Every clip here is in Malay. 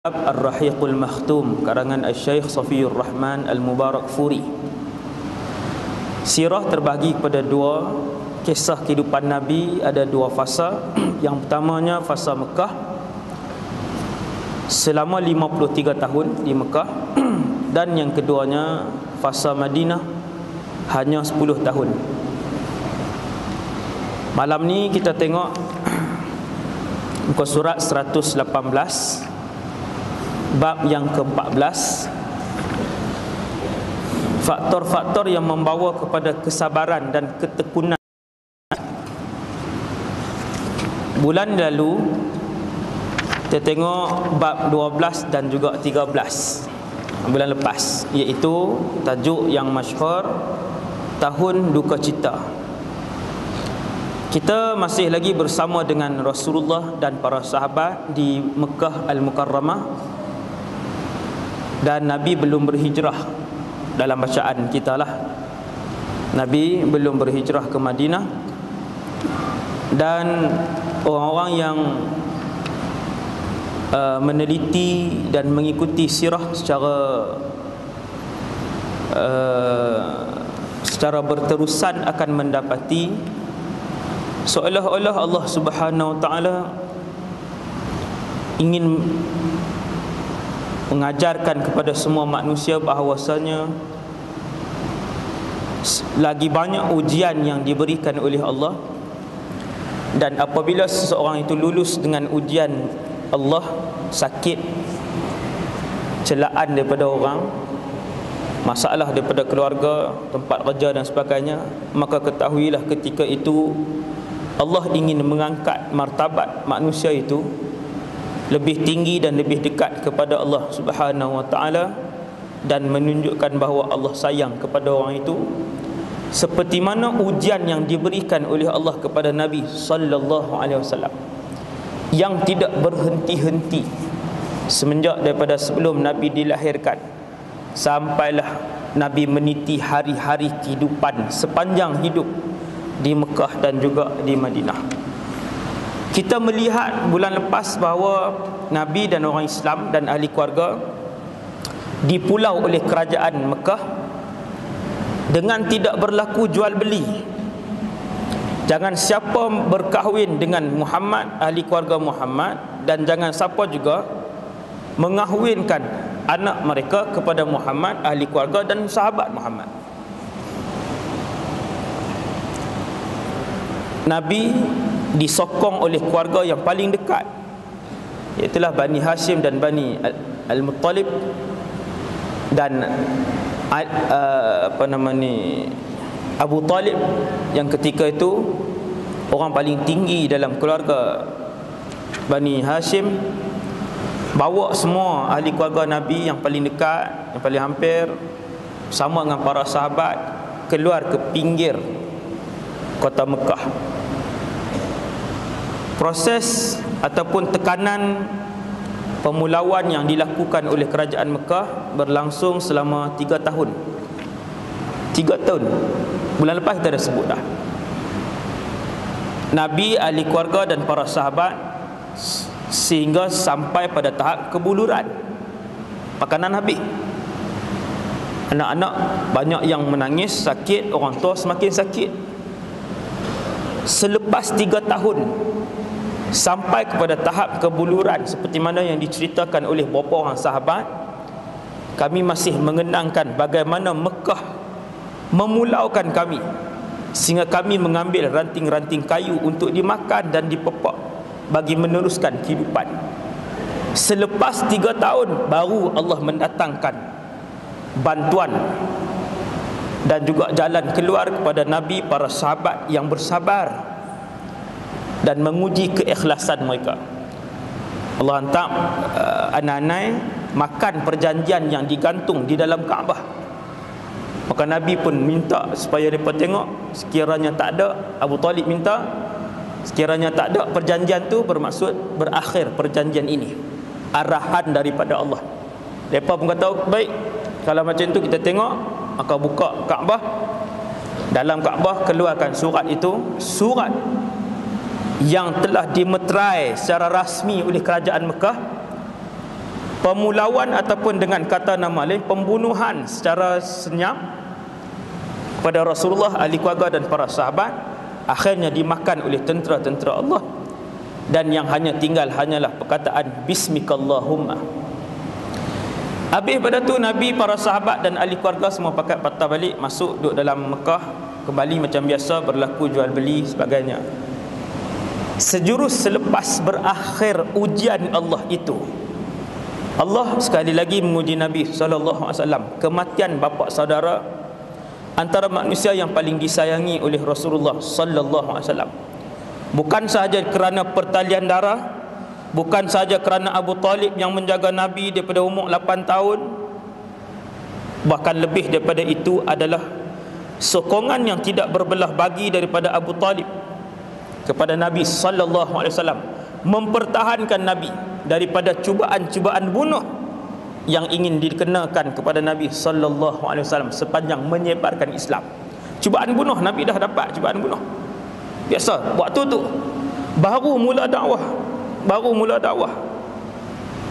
Ar-Rahiqul Makhtum karangan Al-Syeikh Safiyur Rahman Al-Mubarakfuri. Sirah terbahagi kepada dua kisah kehidupan Nabi, ada dua fasa. Yang pertamanya fasa Mekah selama 53 tahun di Mekah, dan yang keduanya fasa Madinah hanya 10 tahun. Malam ni kita tengok muka surat 118, bab yang ke-14, faktor-faktor yang membawa kepada kesabaran dan ketekunan. Bulan lalu kita tengok bab 12 dan juga 13 bulan lepas, iaitu tajuk yang masyhur Tahun Duka Cita. Kita masih lagi bersama dengan Rasulullah dan para sahabat di Mekah Al-Mukarramah, dan Nabi belum berhijrah. Dalam bacaan kita lah, Nabi belum berhijrah ke Madinah. Dan orang-orang yang meneliti dan mengikuti sirah secara berterusan akan mendapati seolah-olah Allah Subhanahu Wa Taala ingin mengajarkan kepada semua manusia bahawasanya lagi banyak ujian yang diberikan oleh Allah, dan apabila seseorang itu lulus dengan ujian Allah, sakit, celaan daripada orang, masalah daripada keluarga, tempat kerja dan sebagainya, maka ketahuilah ketika itu Allah ingin mengangkat martabat manusia itu lebih tinggi dan lebih dekat kepada Allah Subhanahu Wa Taala, dan menunjukkan bahawa Allah sayang kepada orang itu, seperti mana ujian yang diberikan oleh Allah kepada Nabi sallallahu alaihi wasallam yang tidak berhenti-henti semenjak daripada sebelum Nabi dilahirkan sampailah Nabi meniti hari-hari kehidupan sepanjang hidup di Mekah dan juga di Madinah. Kita melihat bulan lepas bahawa Nabi dan orang Islam dan ahli keluarga dipulau oleh kerajaan Mekah dengan tidak berlaku jual beli. Jangan siapa berkahwin dengan Muhammad, ahli keluarga Muhammad, dan jangan siapa juga mengahwinkan anak mereka kepada Muhammad, ahli keluarga dan sahabat Muhammad. Nabi disokong oleh keluarga yang paling dekat, iaitulah Bani Hashim dan Bani Al-Muttalib, dan Abu Talib yang ketika itu orang paling tinggi dalam keluarga Bani Hashim, bawa semua ahli keluarga Nabi yang paling dekat, yang paling hampir, sama dengan para sahabat, keluar ke pinggir kota Mekah. Proses ataupun tekanan pemulauan yang dilakukan oleh kerajaan Mekah berlangsung selama 3 tahun. 3 tahun. Bulan lepas kita dah sebut dah. Nabi, ahli keluarga dan para sahabat sehingga sampai pada tahap kebuluran makanan habis. Anak-anak banyak yang menangis, sakit, orang tua semakin sakit. Selepas 3 tahun sampai kepada tahap kebuluran seperti mana yang diceritakan oleh beberapa orang sahabat, kami masih mengenangkan bagaimana Mekah memulaukan kami sehingga kami mengambil ranting-ranting kayu untuk dimakan dan dipepak bagi meneruskan kehidupan. Selepas 3 tahun baru Allah mendatangkan bantuan dan juga jalan keluar kepada Nabi, para sahabat yang bersabar dan menguji keikhlasan mereka. Allah hantar anak-anak makan perjanjian yang digantung di dalam Kaabah. Maka Nabi pun minta supaya mereka tengok, sekiranya tak ada, Abu Talib minta, sekiranya tak ada perjanjian tu, bermaksud berakhir perjanjian ini, arahan daripada Allah. Mereka pun kata, baik, kalau macam tu kita tengok. Maka buka Kaabah, dalam Kaabah keluarkan surat itu, surat yang telah dimeterai secara rasmi oleh kerajaan Mekah pemulauan ataupun dengan kata nama lain pembunuhan secara senyap pada Rasulullah, ahli keluarga dan para sahabat, akhirnya dimakan oleh tentera-tentera Allah, dan yang hanya tinggal hanyalah perkataan bismikallahumma. Habis pada tu Nabi, para sahabat dan ahli keluarga semua pakat patah balik, masuk duduk dalam Mekah, kembali macam biasa, berlaku jual beli sebagainya. Sejurus selepas berakhir ujian Allah itu, Allah sekali lagi menguji Nabi SAW. Kematian bapa saudara antara manusia yang paling disayangi oleh Rasulullah SAW, bukan sahaja kerana pertalian darah, bukan sahaja kerana Abu Talib yang menjaga Nabi daripada umur 8 tahun, bahkan lebih daripada itu adalah sokongan yang tidak berbelah bagi daripada Abu Talib kepada Nabi SAW, mempertahankan Nabi daripada cubaan-cubaan bunuh yang ingin dikenakan kepada Nabi SAW sepanjang menyebarkan Islam. Cubaan bunuh Nabi dah dapat, cubaan bunuh biasa waktu tu, baru mula dakwah.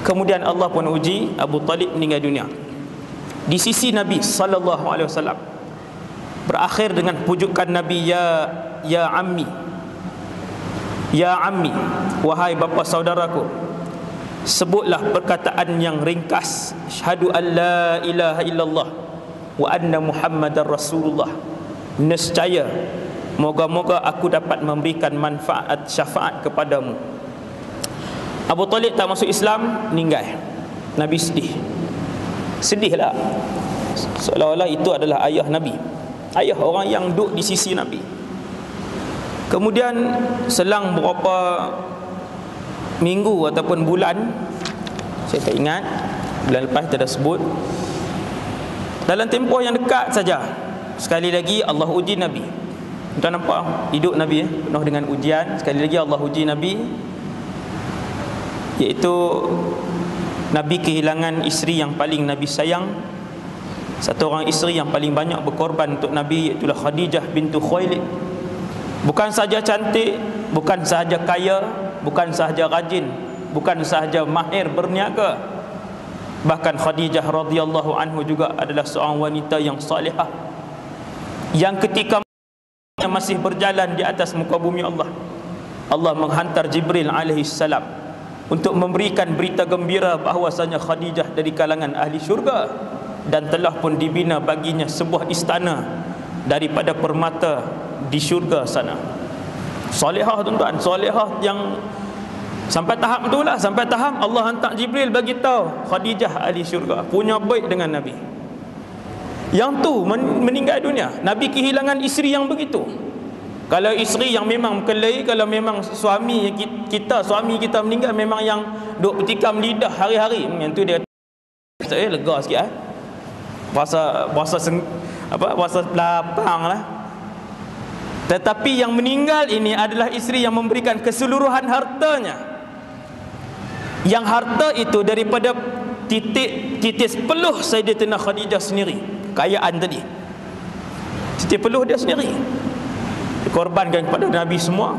Kemudian Allah pun uji, Abu Talib meninggal dunia. Di sisi Nabi SAW berakhir dengan pujukan Nabi, ya ammi, ya ammi, wahai bapa saudaraku, sebutlah perkataan yang ringkas, syahadu an la ilaha illallah wa anna muhammadar rasulullah, nescaya moga-moga aku dapat memberikan manfaat syafaat kepadamu. Abu Talib tak masuk Islam, meninggal. Nabi sedihlah, seolah-olah itu adalah ayah Nabi, ayah orang yang duduk di sisi Nabi. Kemudian selang beberapa minggu ataupun bulan, saya tak ingat, bulan lepas kita dah sebut, dalam tempoh yang dekat saja, sekali lagi Allah uji Nabi. Kita nampak hidup Nabi penuh dengan ujian. Sekali lagi Allah uji Nabi, iaitu Nabi kehilangan isteri yang paling Nabi sayang. Satu orang isteri yang paling banyak berkorban untuk Nabi, iaitu Khadijah bintu Khuwailid. Bukan sahaja cantik, bukan sahaja kaya, bukan sahaja rajin, bukan sahaja mahir berniaga, bahkan Khadijah radhiyallahu anhu juga adalah seorang wanita yang salihah, yang ketika masih berjalan di atas muka bumi Allah, Allah menghantar Jibril alaihi salam untuk memberikan berita gembira bahawasanya Khadijah dari kalangan ahli syurga, dan telah pun dibina baginya sebuah istana daripada permata di syurga sana. Salihah tuan-tuan, salihah yang sampai tahap itulah, sampai tahap Allah hantar Jibril bagi tahu Khadijah ahli syurga, punya baik dengan Nabi. Yang tu meninggal dunia. Nabi kehilangan isteri yang begitu. Kalau isteri yang memang berkelahi, kalau memang suami kita meninggal, memang yang duk bertikam lidah hari-hari, yang tu dia saya lega sikit Puasa lapang lah. Tetapi yang meninggal ini adalah isteri yang memberikan keseluruhan hartanya, yang harta itu daripada titis peluh Sayyidatina Khadijah sendiri, kekayaan tadi, titis peluh dia sendiri dikorbankan kepada Nabi semua.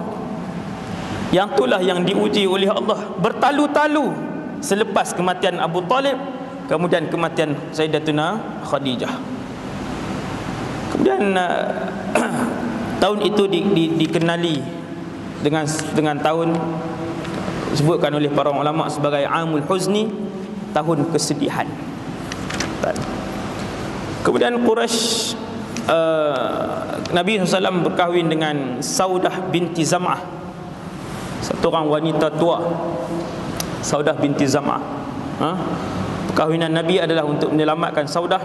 Yang itulah yang diuji oleh Allah bertalu-talu selepas kematian Abu Talib, kemudian kematian Sayyidatina Khadijah. Kemudian tahun itu dikenali dengan tahun disebutkan oleh para ulama sebagai Amul Huzni, tahun kesedihan. Kemudian Quraisy, Nabi SAW berkahwin dengan Saudah binti Zam'ah, satu orang wanita tua, Saudah binti Zam'ah. Perkahwinan Nabi adalah untuk menyelamatkan Saudah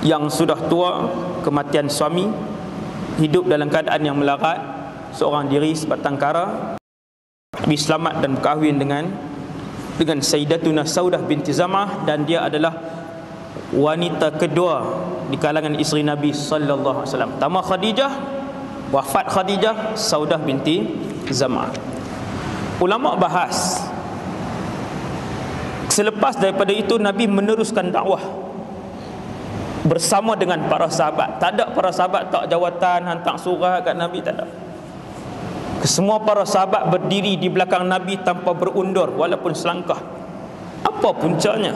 yang sudah tua, kematian suami, hidup dalam keadaan yang melarat, seorang diri sebatang kara. Nabi selamat dan berkahwin dengan Sayyidatuna Saudah binti Zam'ah, dan dia adalah wanita kedua di kalangan isteri Nabi sallallahu alaihi wasallam. Pertama Khadijah, wafat Khadijah, Saudah binti Zam'ah. Ulama bahas, selepas daripada itu Nabi meneruskan dakwah bersama dengan para sahabat. Tak ada para sahabat tak jawatan hantar surat kat Nabi, tak ada. Semua para sahabat berdiri di belakang Nabi tanpa berundur walaupun selangkah. Apa Apa puncanya?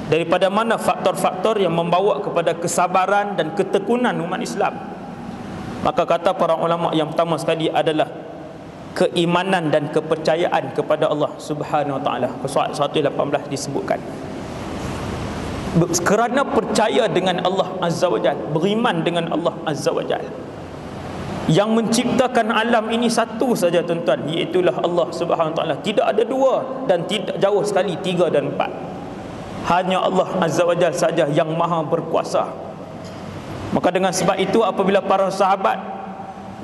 Daripada mana faktor-faktor yang membawa kepada kesabaran dan ketekunan umat Islam? Maka kata para ulama, yang pertama sekali adalah keimanan dan kepercayaan kepada Allah Subhanahu wa taala. Surah 118 disebutkan. Kerana percaya dengan Allah Azza wa Jalla, beriman dengan Allah Azza wa Jalla, yang menciptakan alam ini satu saja tuan-tuan, iaitulah Allah Subhanahu wa taala. Tidak ada dua dan tidak jauh sekali tiga dan empat. Hanya Allah Azza wa Jalla saja yang maha berkuasa. Maka dengan sebab itu, apabila para sahabat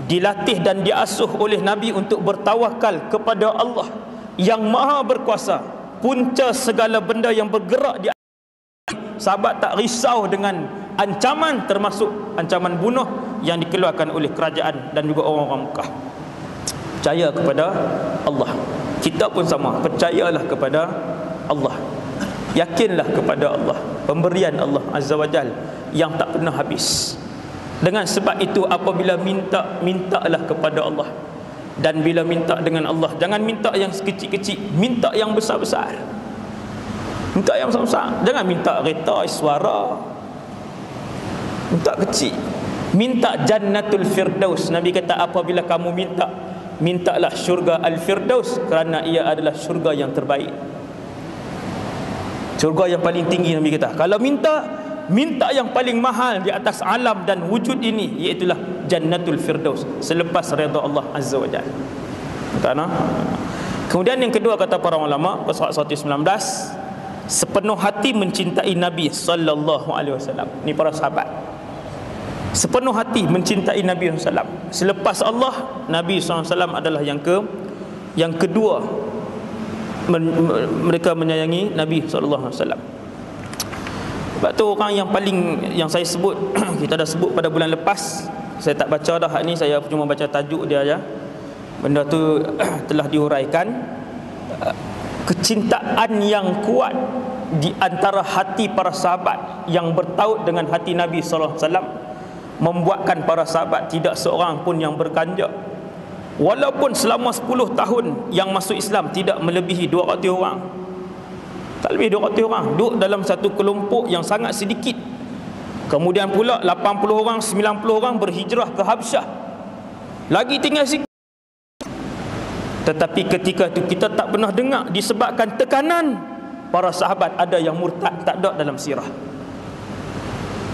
dilatih dan diasuh oleh Nabi untuk bertawakal kepada Allah yang maha berkuasa, punca segala benda yang bergerak di sahabat tak risau dengan ancaman, termasuk ancaman bunuh yang dikeluarkan oleh kerajaan dan juga orang-orang Mekah. Percaya kepada Allah. Kita pun sama, percayalah kepada Allah, yakinlah kepada Allah, pemberian Allah Azza wa Jal yang tak pernah habis. Dengan sebab itu, apabila minta, mintalah kepada Allah. Dan bila minta dengan Allah, jangan minta yang sekecil-kecil, minta yang besar-besar. Minta yang besar-besar. Jangan minta kereta, suara. Minta kecil. Minta Jannatul Firdaus. Nabi kata, apabila kamu minta, mintalah syurga Al-Firdaus, kerana ia adalah syurga yang terbaik, syurga yang paling tinggi. Nabi kata, kalau minta yang paling mahal di atas alam dan wujud ini, iaitulah Jannatul Firdaus, selepas redha Allah Azza wa Jalla. Kemudian yang kedua, kata para ulama, pasal 119, sepenuh hati mencintai Nabi sallallahu alaihi wasallam. Ni para sahabat sepenuh hati mencintai Nabi SAW. Selepas Allah, Nabi SAW adalah yang kedua mereka menyayangi Nabi SAW. Sebab tu orang yang paling, yang saya sebut, kita dah sebut pada bulan lepas, saya tak baca dah ni, saya cuma baca tajuk dia aja. Benda tu telah dihuraikan. Kecintaan yang kuat di antara hati para sahabat yang bertaut dengan hati Nabi SAW membuatkan para sahabat tidak seorang pun yang berkanjak. Walaupun selama 10 tahun yang masuk Islam tidak melebihi 200 orang. Tak lebih 200 orang duduk dalam satu kelompok yang sangat sedikit. Kemudian pula 80 orang, 90 orang berhijrah ke Habsyah. Lagi tinggal sikit. Tetapi ketika itu kita tak pernah dengar disebabkan tekanan para sahabat ada yang murtad, tak ada dalam sirah.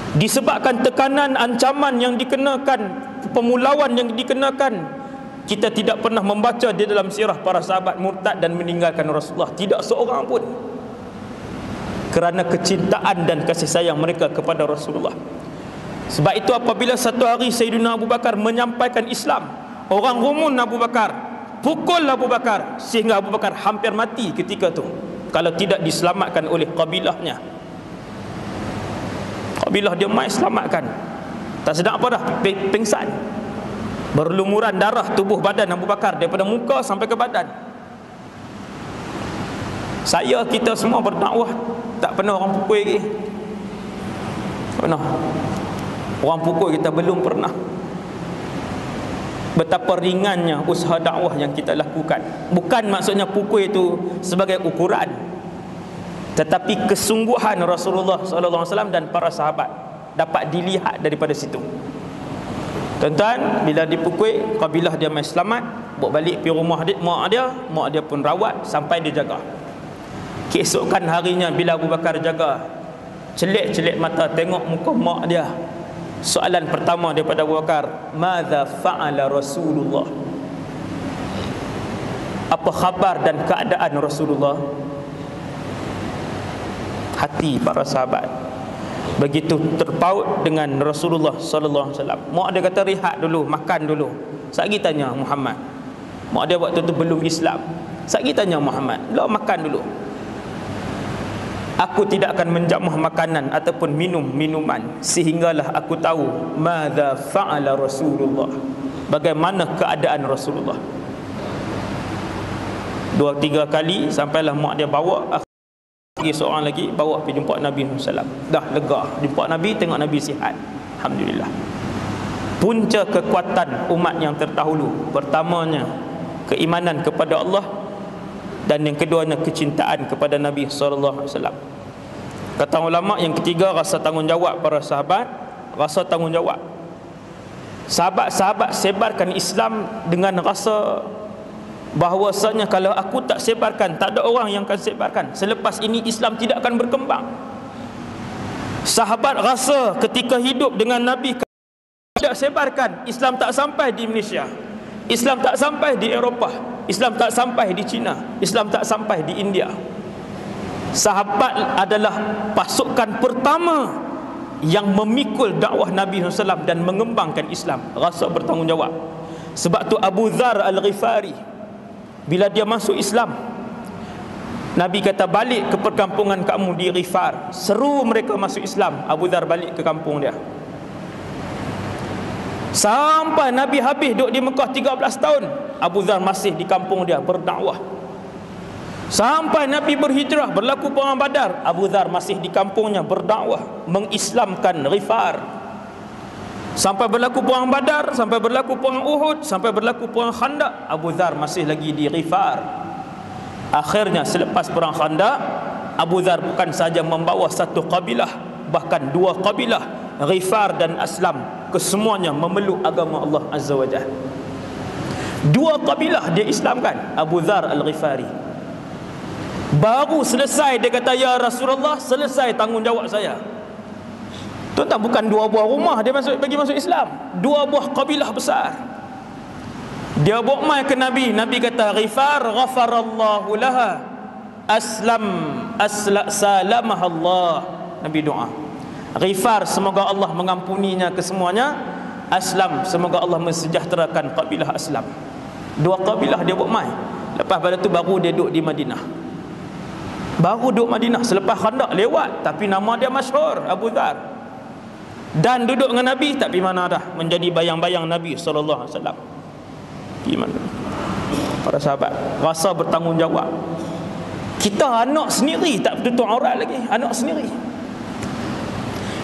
Disebabkan tekanan, ancaman yang dikenakan, pemulauan yang dikenakan, kita tidak pernah membaca di dalam sirah para sahabat murtad dan meninggalkan Rasulullah, tidak seorang pun, kerana kecintaan dan kasih sayang mereka kepada Rasulullah. Sebab itu apabila satu hari Sayyidina Abu Bakar menyampaikan Islam, orang rumun Abu Bakar, pukul Abu Bakar, sehingga Abu Bakar hampir mati ketika itu kalau tidak diselamatkan oleh kabilahnya. Kabilah dia mai selamatkan. Tak sedap apa dah, pingsan, berlumuran darah tubuh badan Abu Bakar daripada muka sampai ke badan. Kita semua berdakwah, tak pernah orang pukul lagi. Tak pernah orang pukul kita, belum pernah. Betapa ringannya usaha dakwah yang kita lakukan. Bukan maksudnya pukul itu sebagai ukuran, tetapi kesungguhan Rasulullah SAW dan para sahabat dapat dilihat daripada situ. Tuan-tuan, bila dipukul, kabilah dia mai selamat, bawa balik pergi rumah mak dia pun rawat sampai dia jaga. Keesokan harinya bila Abu Bakar jaga, celik-celik mata tengok muka mak dia. Soalan pertama daripada Abu Bakar, "Madza fa'ala Rasulullah?" Apa khabar dan keadaan Rasulullah? Hati para sahabat begitu terpaut dengan Rasulullah sallallahu alaihi wasallam. Mak dia kata, "Rehat dulu, makan dulu." Sagi tanya Muhammad. Mak dia waktu tu belum Islam. Sagi tanya Muhammad, "Lo makan dulu." "Aku tidak akan menjamah makanan ataupun minum minuman sehinggalah aku tahu madza fa'ala Rasulullah." Bagaimana keadaan Rasulullah. 2-3 kali sampailah mak dia bawa, lagi seorang lagi bawa pergi jumpa Nabi SAW. Dah lega, jumpa Nabi, tengok Nabi sihat, alhamdulillah. Punca kekuatan umat yang terdahulu, pertamanya keimanan kepada Allah, dan yang keduanya kecintaan kepada Nabi sallallahu alaihi wasallam. Kata ulama, yang ketiga rasa tanggungjawab para sahabat, rasa tanggungjawab. Sahabat-sahabat sebarkan Islam dengan rasa bahawasanya kalau aku tak sebarkan, tak ada orang yang akan sebarkan. Selepas ini Islam tidak akan berkembang. Sahabat rasa ketika hidup dengan Nabi tidak sebarkan, Islam tak sampai di Malaysia, Islam tak sampai di Eropah, Islam tak sampai di China, Islam tak sampai di India. Sahabat adalah pasukan pertama yang memikul dakwah Nabi SAW dan mengembangkan Islam. Rasa bertanggungjawab. Sebab tu Abu Dzar Al-Ghifari, bila dia masuk Islam, Nabi kata, balik ke perkampungan kamu di Ghifar. Seru mereka masuk Islam. Abu Dzar balik ke kampung dia. Sampai Nabi habis duduk di Mekah 13 tahun, Abu Dzar masih di kampung dia berdakwah. Sampai Nabi berhijrah, berlaku perang Badar, Abu Dzar masih di kampungnya berdakwah, mengislamkan Ghifar. Sampai berlaku perang Badar, sampai berlaku perang Uhud, sampai berlaku perang Khandaq, Abu Dzar masih lagi di Ghifar. Akhirnya selepas perang Khandaq, Abu Dzar bukan saja membawa satu kabilah, bahkan dua kabilah, Ghifar dan Aslam, kesemuanya memeluk agama Allah Azza wa Jalla. Dua kabilah dia Islamkan. Abu Dzar Al-Ghifari baru selesai, dia kata, ya Rasulullah, selesai tanggungjawab saya. Tuan-tuan, bukan dua buah rumah dia bagi masuk Islam, dua buah kabilah besar. Dia bawa mai ke Nabi. Nabi kata, Ghifar ghafarallahu laha, salamah Allah. Nabi doa, Ghifar semoga Allah mengampuninya kesemuanya, Aslam semoga Allah mensejahterakan kabilah Aslam. Dua kabilah dia bawa mai. Lepas pada tu baru dia duduk di Madinah. Baru duduk Madinah selepas Khandaq lewat, tapi nama dia masyhur, Abu Dzar. Dan duduk dengan Nabi, tapi mana dah menjadi bayang-bayang Nabi sallallahu alaihi wasallam. Gimana? Para sahabat rasa bertanggungjawab. Kita anak sendiri tak tutup aurat lagi, anak sendiri,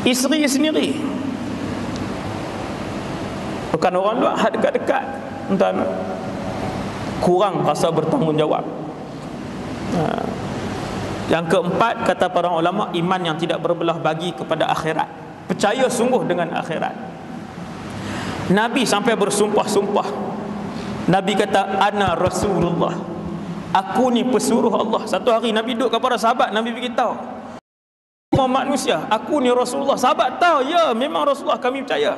isteri sendiri, bukan orang luar, dekat-dekat. Entah, kurang rasa bertanggungjawab. Yang keempat, kata para ulama, iman yang tidak berbelah bagi kepada akhirat, percaya sungguh dengan akhirat. Nabi sampai bersumpah-sumpah. Nabi kata, ana Rasulullah, aku ni pesuruh Allah. Satu hari Nabi duduk kepada sahabat, Nabi beritahu, manusia, aku ni Rasulullah. Sahabat tahu, ya memang Rasulullah, kami percaya.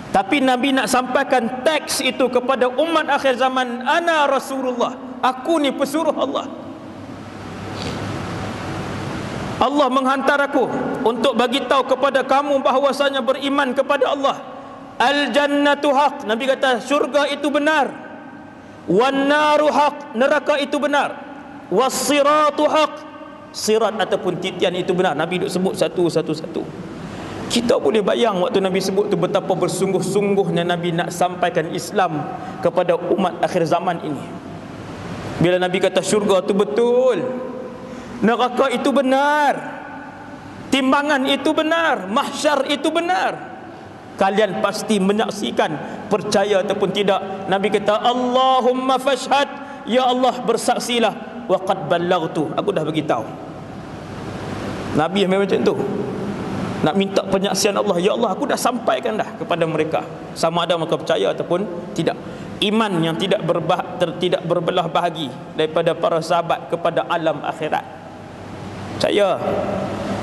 Tapi Nabi nak sampaikan teks itu kepada umat akhir zaman, ana Rasulullah, aku ni pesuruh Allah. Allah menghantar aku untuk bagi tahu kepada kamu bahawasanya beriman kepada Allah. Al-jannatu haq, Nabi kata syurga itu benar. Wan naru haq, neraka itu benar. Was-siratu haq, sirat ataupun titian itu benar. Nabi duk sebut satu-satu. Kita boleh bayang waktu Nabi sebut tu betapa bersungguh-sungguhnya Nabi nak sampaikan Islam kepada umat akhir zaman ini. Bila Nabi kata syurga itu betul, neraka itu benar, timbangan itu benar, mahsyar itu benar, kalian pasti menyaksikan, percaya ataupun tidak. Nabi kata, Allahumma fashhad, ya Allah bersaksilah, wa qad ballaghtu, aku dah beritahu. Nabi yang macam tu nak minta penyaksian Allah, ya Allah aku dah sampaikan dah kepada mereka, sama ada mereka percaya ataupun tidak. Iman yang tidak berbelah bahagi daripada para sahabat kepada alam akhirat, percaya.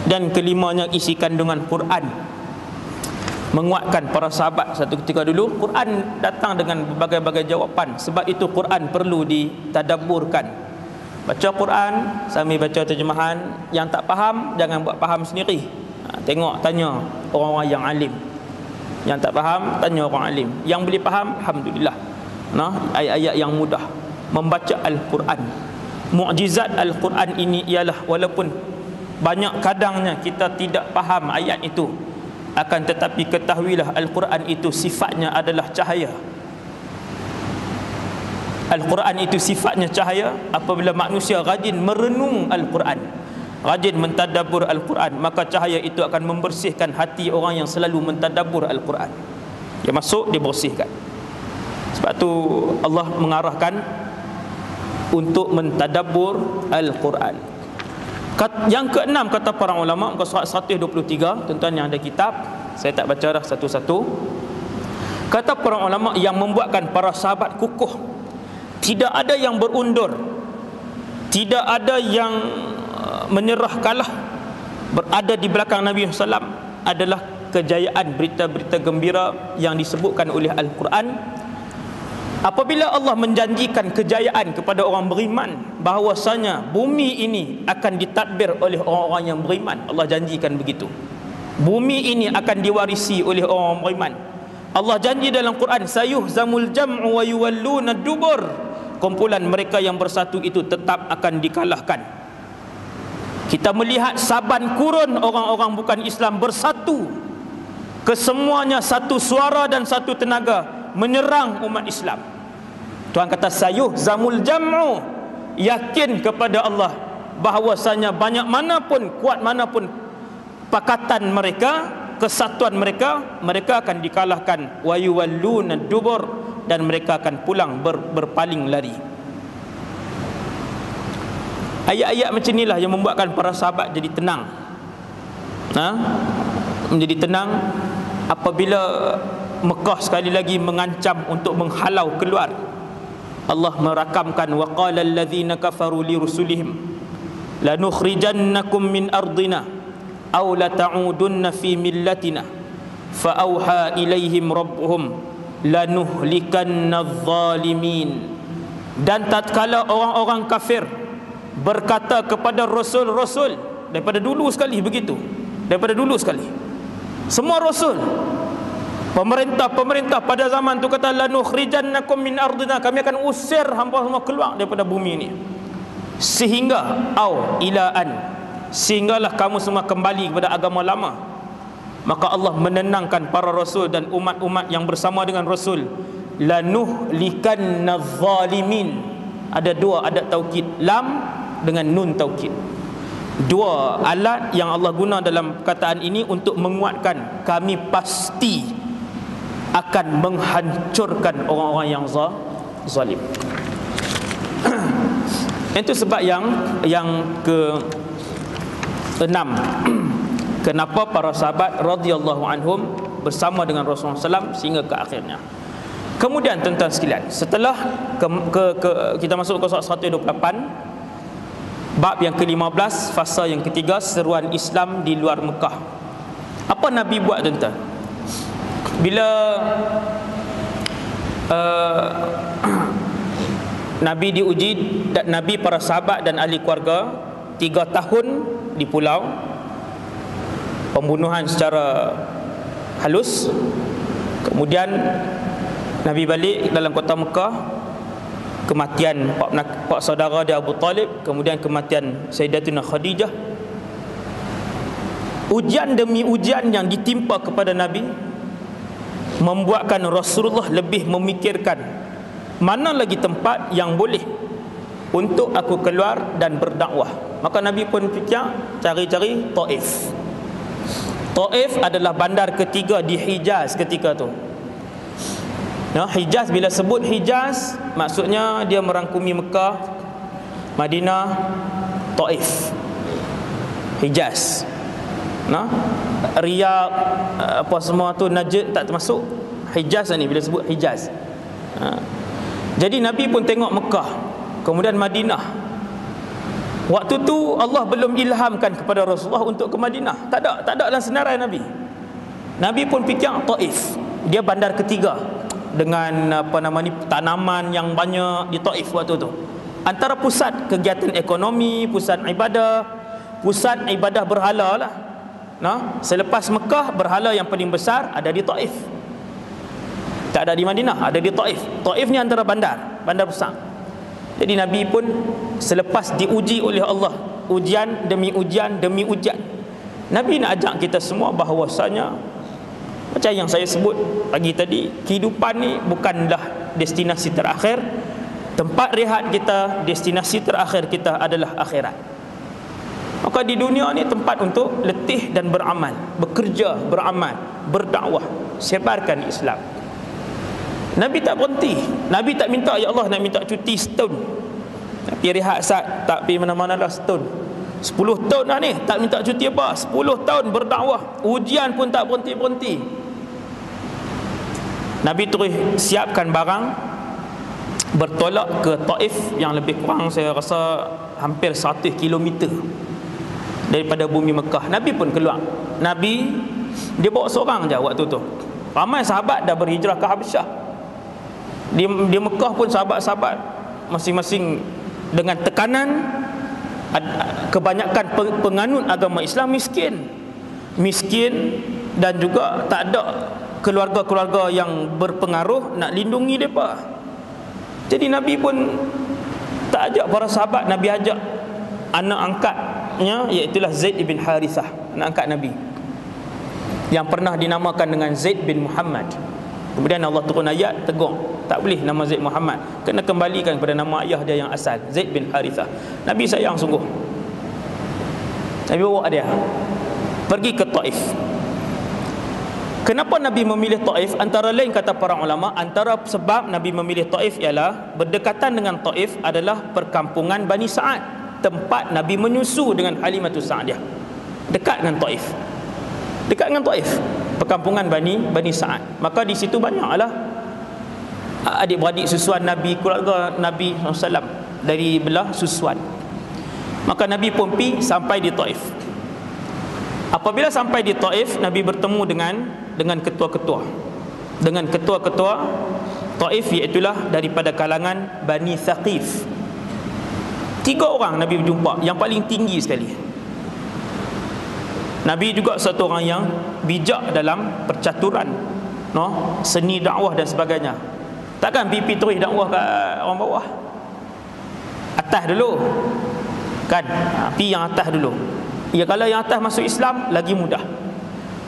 Dan kelimanya isi kandungan Quran, menguatkan para sahabat. Satu ketika dulu Quran datang dengan berbagai-bagai jawapan. Sebab itu Quran perlu ditadabburkan. Baca Quran sambil baca terjemahan. Yang tak faham jangan buat faham sendiri. Tengok, tanya orang-orang yang alim. Yang tak faham tanya orang alim. Yang boleh faham, alhamdulillah. Ayat-ayat yang mudah. Membaca Al-Quran, mukjizat Al-Quran ini ialah, walaupun banyak kadangnya kita tidak faham ayat itu, akan tetapi ketahuilah Al-Quran itu sifatnya adalah cahaya. Al-Quran itu sifatnya cahaya. Apabila manusia rajin merenung Al-Quran, rajin mentadabbur Al-Quran, maka cahaya itu akan membersihkan hati orang yang selalu mentadabbur Al-Quran. Dia masuk, dia bersihkan. Sebab tu Allah mengarahkan untuk mentadabbur Al-Quran. Yang keenam kata para ulama, muka surat 123, tuan-tuan yang ada kitab, saya tak baca dah satu-satu. Kata para ulama, yang membuatkan para sahabat kukuh, tidak ada yang berundur, tidak ada yang menyerah kalah, berada di belakang Nabi SAW, adalah kejayaan berita-berita gembira yang disebutkan oleh Al-Quran. Apabila Allah menjanjikan kejayaan kepada orang beriman, bahawasanya bumi ini akan ditadbir oleh orang-orang yang beriman, Allah janjikan begitu. Bumi ini akan diwarisi oleh orang beriman. Allah janji dalam Quran, sayuhzamul jam'u wa yuwalluna dubur, kumpulan mereka yang bersatu itu tetap akan dikalahkan. Kita melihat saban kurun orang-orang bukan Islam bersatu, kesemuanya satu suara dan satu tenaga menyerang umat Islam. Tuhan kata sayuhzamul jam'u, yakin kepada Allah bahawasanya banyak manapun, kuat manapun pakatan mereka, kesatuan mereka, mereka akan dikalahkan. Wa yuwalluna dubur, dan mereka akan pulang berpaling lari. Ayat-ayat macam inilah yang membuatkan para sahabat jadi tenang. Menjadi tenang apabila Mekah sekali lagi mengancam untuk menghalau keluar. Allah merakamkan, wa qala allazina kafaru li rusulihim lanukhrijannakum min ardina aw la ta'udunna fi millatina fa auha ilaihim rabbuhum lanuhlikanna adh-dhalimin. Dan tatkala orang-orang kafir berkata kepada rasul-rasul, daripada dulu sekali begitu, daripada dulu sekali semua rasul, pemerintah pada zaman tu kata, lanukhrijannakum min ardina, kami akan usir hangpa semua keluar daripada bumi ini, sehingga au ilaan, sehinggalah kamu semua kembali kepada agama lama. Maka Allah menenangkan para rasul dan umat-umat yang bersama dengan rasul, lanuhlikanna adh-dhalimin. Ada dua adat taukid, lam dengan nun taukid. Dua alat yang Allah guna dalam perkataan ini untuk menguatkan, kami pasti akan menghancurkan orang-orang yang zalim. Itu sebab yang ke-6 kenapa para sahabat radhiyallahu anhum bersama dengan Rasulullah SAW sehingga ke akhirnya. Kemudian tuan-tuan sekalian, setelah kita masuk ke surat 128, bab yang ke-15, fasa yang ketiga, seruan Islam di luar Mekah. Apa Nabi buat tuan-tuan? Bila Nabi diuji, dan Nabi, para sahabat dan ahli keluarga 3 tahun di pulau, pembunuhan secara halus. Kemudian Nabi balik dalam kota Mekah, kematian pak saudara dia Abu Talib, kemudian kematian Sayyidatina Khadijah. Ujian demi ujian yang ditimpa kepada Nabi membuatkan Rasulullah lebih memikirkan mana lagi tempat yang boleh untuk aku keluar dan berdakwah. Maka Nabi pun fikir cari-cari Taif. Taif adalah bandar ketiga di Hijaz ketika tu. Hijaz, bila sebut Hijaz, maksudnya dia merangkumi Mekah, Madinah, Taif. Hijaz. Riyadh, apa semua tu, Najd tak termasuk. Hijaz ni bila sebut Hijaz. Jadi Nabi pun tengok Mekah, kemudian Madinah. Waktu tu Allah belum ilhamkan kepada Rasulullah untuk ke Madinah. Tak ada dalam senarai Nabi. Nabi pun fikir Taif, dia bandar ketiga dengan tanaman yang banyak di Taif waktu tu. Antara pusat kegiatan ekonomi, pusat ibadah berhala lah. Selepas Mekah, berhala yang paling besar ada di Taif. Tak ada di Madinah, ada di Taif. Taif ni antara bandar besar. Jadi Nabi pun selepas diuji oleh Allah, ujian demi ujian demi ujian, Nabi nak ajak kita semua bahawasanya, macam yang saya sebut pagi tadi, kehidupan ni bukanlah destinasi terakhir. Tempat rehat kita, destinasi terakhir kita adalah akhirat. Maka di dunia ni tempat untuk letih dan beramal, bekerja, beramal, berdakwah, sebarkan Islam. Nabi tak berhenti. Nabi tak minta, ya Allah nak minta cuti setahun. Tapi rehat sat, tak pergi mana-mana dah setahun. 10 tahun dah ni tak minta cuti apa. 10 tahun berdakwah, ujian pun tak berhenti-berhenti. Nabi terus siapkan barang, bertolak ke Taif yang lebih kurang saya rasa hampir 100 km daripada bumi Mekah. Nabi pun keluar. Nabi dia bawa seorang je waktu tu. Ramai sahabat dah berhijrah ke Habasyah. Di Mekah pun sahabat-sahabat masing-masing dengan tekanan. Kebanyakan penganut agama Islam miskin dan juga tak ada keluarga-keluarga yang berpengaruh nak lindungi mereka. Jadi Nabi pun tak ajak para sahabat. Nabi ajak anak angkatnya, iaitulah Zaid bin Harithah, anak angkat Nabi, yang pernah dinamakan dengan Zaid bin Muhammad. Kemudian Allah turun ayat tegur, tak boleh nama Zaid Muhammad, kena kembalikan kepada nama ayah dia yang asal, Zaid bin Harithah. Nabi sayang sungguh. Nabi bawa dia pergi ke Taif. Kenapa Nabi memilih Taif? Antara lain kata para ulama, antara sebab Nabi memilih Taif ialah berdekatan dengan Taif adalah perkampungan Bani Sa'ad, tempat Nabi menyusu dengan Halimatus Sa'diyah. Dekat dengan Taif. Dekat dengan Taif, perkampungan Bani Sa'ad. Maka di situ banyaklah adik-beradik susuan Nabi, keluarga Nabi SAW dari belah susuan. Maka Nabi pun pergi sampai di Taif. Apabila sampai di Taif, Nabi bertemu dengan ketua-ketua. Dengan ketua-ketua Taif, iaitulah daripada kalangan Bani Thaqif. 3 orang Nabi berjumpa, yang paling tinggi sekali. Nabi juga satu orang yang bijak dalam percaturan, seni dakwah dan sebagainya. Takkan pipi terus dakwah kat orang bawah, atas dulu kan, pi yang atas dulu. Ya, kalau yang atas masuk Islam lagi mudah.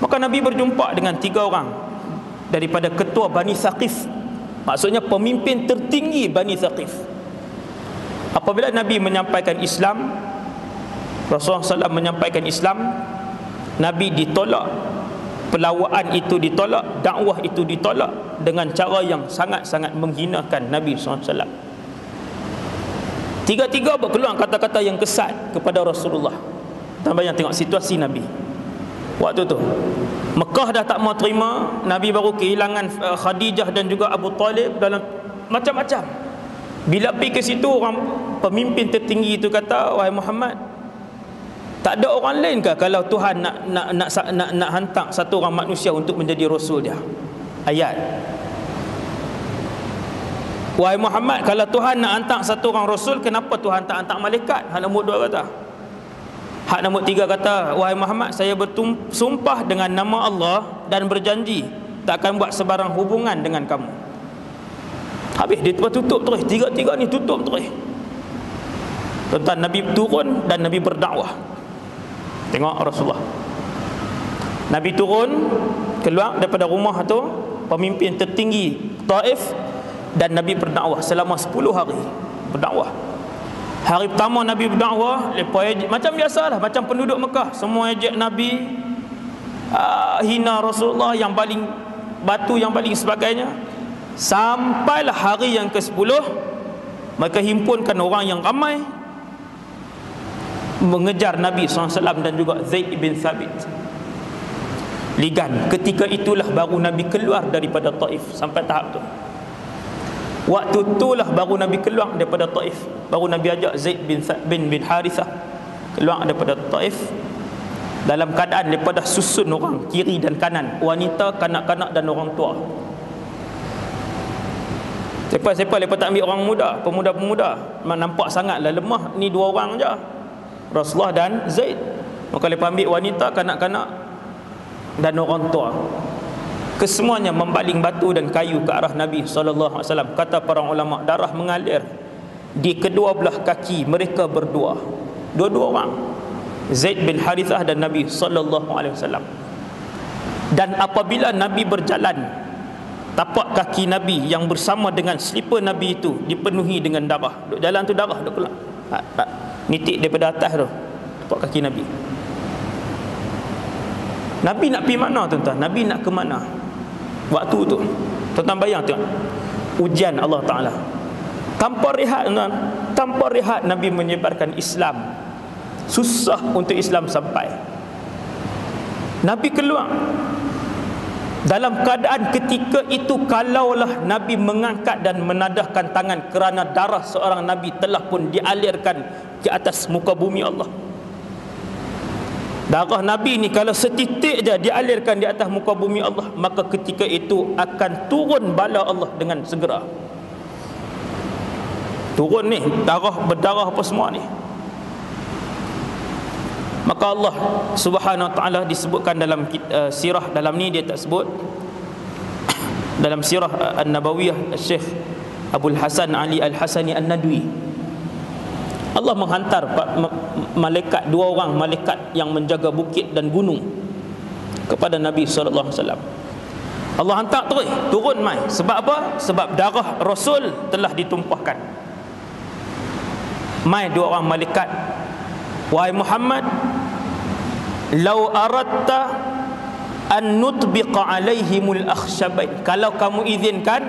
Maka Nabi berjumpa dengan 3 orang daripada ketua Bani Thaqif, maksudnya pemimpin tertinggi Bani Thaqif. Apabila Nabi menyampaikan Islam, Rasulullah SAW menyampaikan Islam, Nabi ditolak, pelawaan itu ditolak, dakwah itu ditolak dengan cara yang sangat-sangat menghinakan Nabi SAW. Tiga-tiga berkeluar kata-kata yang kesat kepada Rasulullah. Bayang tengok situasi Nabi waktu tu. Mekah dah tak mau terima, Nabi baru kehilangan Khadijah dan juga Abu Talib dalam macam-macam. Bila pergi ke situ, orang pemimpin tertinggi itu kata, wahai Muhammad, tak ada orang lain ke kalau Tuhan nak hantar satu orang manusia untuk menjadi rasul dia? Ayat. Wahai Muhammad, kalau Tuhan nak hantar satu orang rasul, kenapa Tuhan tak hantar malaikat? Hak nombor 2 kata. Hak nombor 3 kata, wahai Muhammad, saya bersumpah dengan nama Allah dan berjanji tak akan buat sebarang hubungan dengan kamu. Habis dia tutup terus. Tiga-tiga ni tutup terus. Tuan-tuan, Nabi turun dan Nabi berdakwah. Tengok Rasulullah. Nabi turun, keluar daripada rumah tu, pemimpin tertinggi Taif, dan Nabi berdakwah selama 10 hari. Berdakwah. Hari pertama Nabi berdakwah, macam biasalah, macam penduduk Mekah, semua ejek Nabi, hina Rasulullah, yang paling batu, yang paling sebagainya. Sampailah hari yang ke-10, mereka himpunkan orang yang ramai mengejar Nabi SAW dan juga Zaid bin Thabit. Ligan. Ketika itulah baru Nabi keluar daripada Taif. Sampai tahap tu. Waktu itulah baru Nabi keluar daripada Taif. Baru Nabi ajak Zaid bin Harithah keluar daripada Taif dalam keadaan daripada susun orang kiri dan kanan, wanita, kanak-kanak dan orang tua. Siapa-siapa mereka tak ambil orang muda, pemuda-pemuda. Nampak sangatlah lemah. Ni 2 orang je, Rasulullah dan Zaid. Maka mereka ambil wanita, kanak-kanak dan orang tua. Kesemuanya membaling batu dan kayu ke arah Nabi SAW. Kata para ulama, darah mengalir di kedua belah kaki mereka berdua. Dua-dua orang, Zaid bin Harithah dan Nabi SAW. Dan apabila Nabi berjalan, tapak kaki Nabi yang bersama dengan slipper Nabi itu dipenuhi dengan darah. Duk jalan tu darah duk keluar. Nitik daripada atas tu tapak kaki Nabi. Nabi nak pergi mana tuan-tuan? Nabi nak ke mana waktu tu? Tuan-tuan bayang tengok ujian Allah Ta'ala tanpa rehat tuan-tuan. tanpa rehat Nabi menyebarkan Islam. Susah untuk Islam sampai. Nabi keluar dalam keadaan ketika itu, kalaulah Nabi mengangkat dan menadahkan tangan kerana darah seorang Nabi telah pun dialirkan ke atas muka bumi Allah. Darah Nabi ni kalau setitik je dialirkan di atas muka bumi Allah, maka ketika itu akan turun bala Allah dengan segera. Turun ni, berdarah apa semua ni. Maka Allah Subhanahu wa taala disebutkan dalam sirah, dalam ni dia tak sebut, dalam sirah An-Nabawiyah Syekh Abdul Hasan Ali Al-Hasani An-Nadwi, Allah menghantar malaikat, 2 orang malaikat yang menjaga bukit dan gunung kepada Nabi sallallahu alaihi wasallam. Allah hantar terus turun mai. Sebab apa? Sebab darah Rasul telah ditumpahkan. Mai 2 orang malaikat, wahai Muhammad, lau aradta an nutbiqa alaihimul akhshabain, kalau kamu izinkan,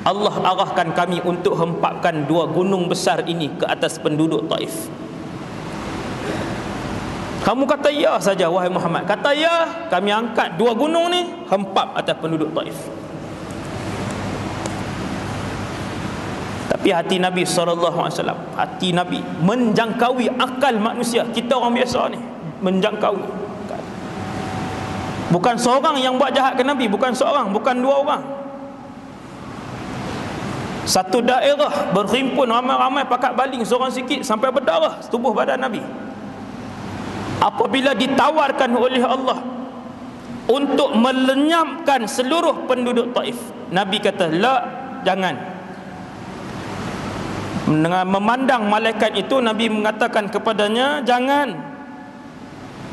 Allah arahkan kami untuk hempapkan 2 gunung besar ini ke atas penduduk Taif. Kamu kata ya saja wahai Muhammad, kata ya, kami angkat 2 gunung ni hempap atas penduduk Taif. Tapi hati Nabi SAW, hati Nabi menjangkaui akal manusia. Kita orang biasa ni menjangkaui. Bukan seorang yang buat jahat ke Nabi, bukan seorang, bukan 2 orang. Satu daerah berhimpun ramai-ramai pakat baling seorang sikit sampai berdarah tubuh badan Nabi. Apabila ditawarkan oleh Allah untuk melenyapkan seluruh penduduk Taif, Nabi kata, la, jangan. Dengan memandang malaikat itu, Nabi mengatakan kepadanya, jangan.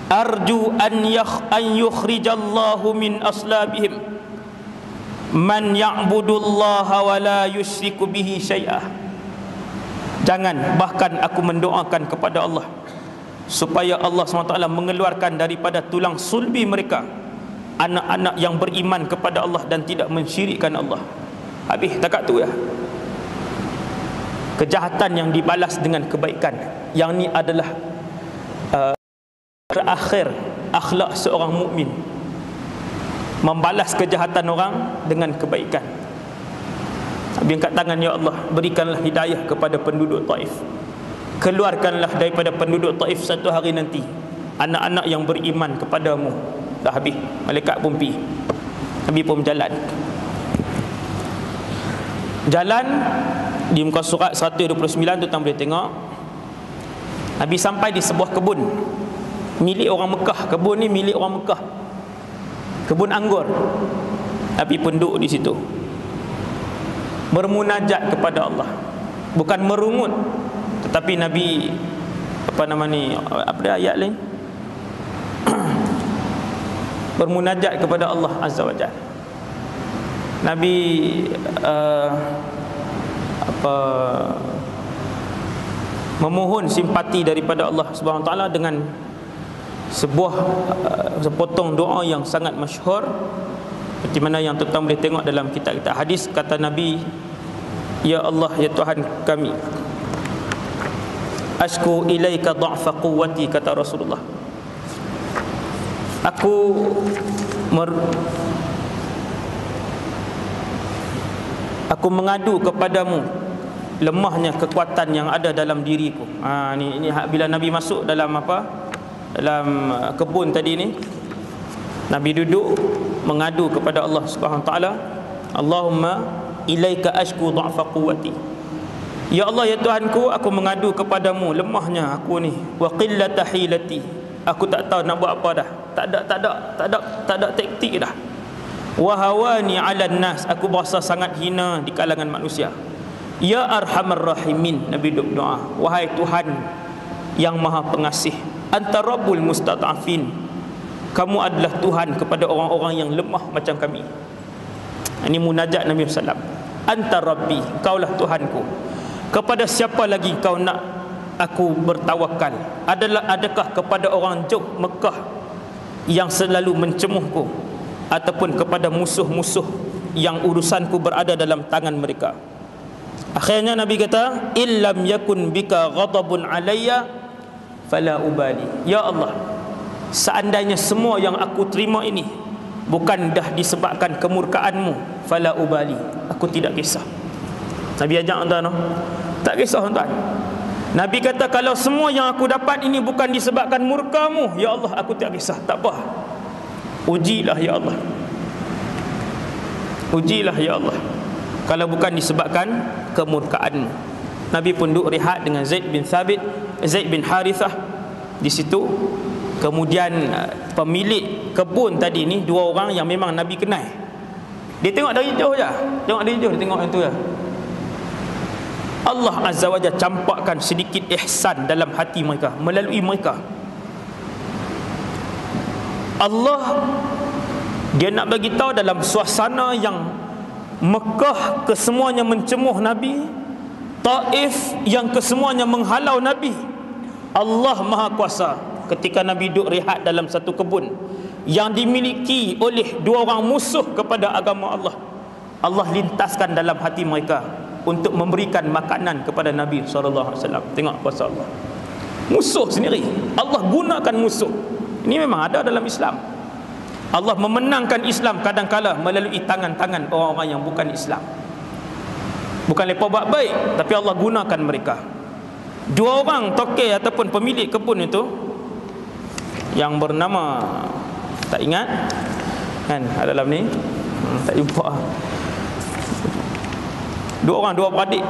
Arju an yukhrijallahu min aslabihim man ya'budullaha wa la yusyriku bihi syai'ah. Jangan, bahkan aku mendoakan kepada Allah supaya Allah SWT mengeluarkan daripada tulang sulbi mereka anak-anak yang beriman kepada Allah dan tidak mensyirikkan Allah. Habis takat tu ya. Kejahatan yang dibalas dengan kebaikan. Yang ni adalah terakhir akhlak seorang mukmin, membalas kejahatan orang dengan kebaikan. Nabi angkat tangan, ya Allah, berikanlah hidayah kepada penduduk Taif. Keluarkanlah daripada penduduk Taif satu hari nanti anak-anak yang beriman kepadamu. Dah habis, malaikat pun pergi, Nabi pun berjalan. Jalan di muka surat 129 tu tuan boleh tengok. Nabi sampai di sebuah kebun milik orang Mekah. Kebun ni milik orang Mekah, kebun anggur. Nabi pun duduk di situ bermunajat kepada Allah, bukan merungut, tetapi Nabi apa ayat lain bermunajat kepada Allah Azza wa Jalla. Nabi memohon simpati daripada Allah Subhanahu wa taala dengan sebuah sepotong doa yang sangat masyhur, seperti mana yang tuan boleh tengok dalam kitab-kitab hadis. Kata Nabi, ya Allah, ya Tuhan kami, ashku ilaika dha'fa quwwati, kata Rasulullah, aku mengadu kepadamu lemahnya kekuatan yang ada dalam diriku. Ini bila Nabi masuk dalam dalam kebun tadi ni, Nabi duduk mengadu kepada Allah Subhanahu wa taala, Allahumma ilaika ashku dha'fa quwwati. Ya Allah, ya Tuhanku, aku mengadu kepadamu lemahnya aku ni, wa qillata hilati, aku tak tahu nak buat apa dah, tak ada taktik dah. Wa hawani 'alan nas, aku berasa sangat hina di kalangan manusia. Ya arhamar rahimin, Nabi doa, wahai Tuhan yang Maha Pengasih, anta rabbul mustata'afin, kamu adalah Tuhan kepada orang-orang yang lemah macam kami. Ini munajat Nabi sallallahu alaihi wasallam. Anta rabbi, kaulah Tuhanku. Kepada siapa lagi kau nak aku bertawakal? Adakah kepada orang jauh Mekah yang selalu mencemuhku, ataupun kepada musuh-musuh yang urusanku berada dalam tangan mereka? Akhirnya Nabi kata, illam yakun bika ghadabun alayya fala ubali. Ya Allah, seandainya semua yang aku terima ini bukan dah disebabkan kemurkaanmu, fala ubali, aku tidak kisah. Nabi ajak tuan, tak kisah tuan. Nabi kata, kalau semua yang aku dapat ini bukan disebabkan murkamu, ya Allah, aku tak kisah, tak apa. Ujilah ya Allah, ujilah ya Allah, kalau bukan disebabkan kemurkaanmu. Nabi pun duduk rehat dengan Zaid bin Thabit, Zaid bin Harithah di situ. Kemudian pemilik kebun tadi ni, dua orang yang memang Nabi kenal. Dia tengok dari jauh je, tengok dari jauh, dia tengok yang tu je. Allah Azza wa Jalla campakkan sedikit ihsan dalam hati mereka melalui mereka. Allah, dia nak bagi tahu dalam suasana yang Mekah kesemuanya mencemuh Nabi, Taif yang kesemuanya menghalau Nabi, Allah Maha Kuasa. Ketika Nabi duduk rehat dalam satu kebun yang dimiliki oleh dua orang musuh kepada agama Allah, Allah lintaskan dalam hati mereka untuk memberikan makanan kepada Nabi SAW. Tengok kuasa Allah. Musuh sendiri Allah gunakan musuh. Ini memang ada dalam Islam. Allah memenangkan Islam kadang-kala melalui tangan-tangan orang-orang yang bukan Islam. Bukan mereka buat baik, tapi Allah gunakan mereka. Dua orang tokeh ataupun pemilik kebun itu yang bernama, tak ingat kan, ada dalam ni, tak jumpa. Dua orang, dua beradik.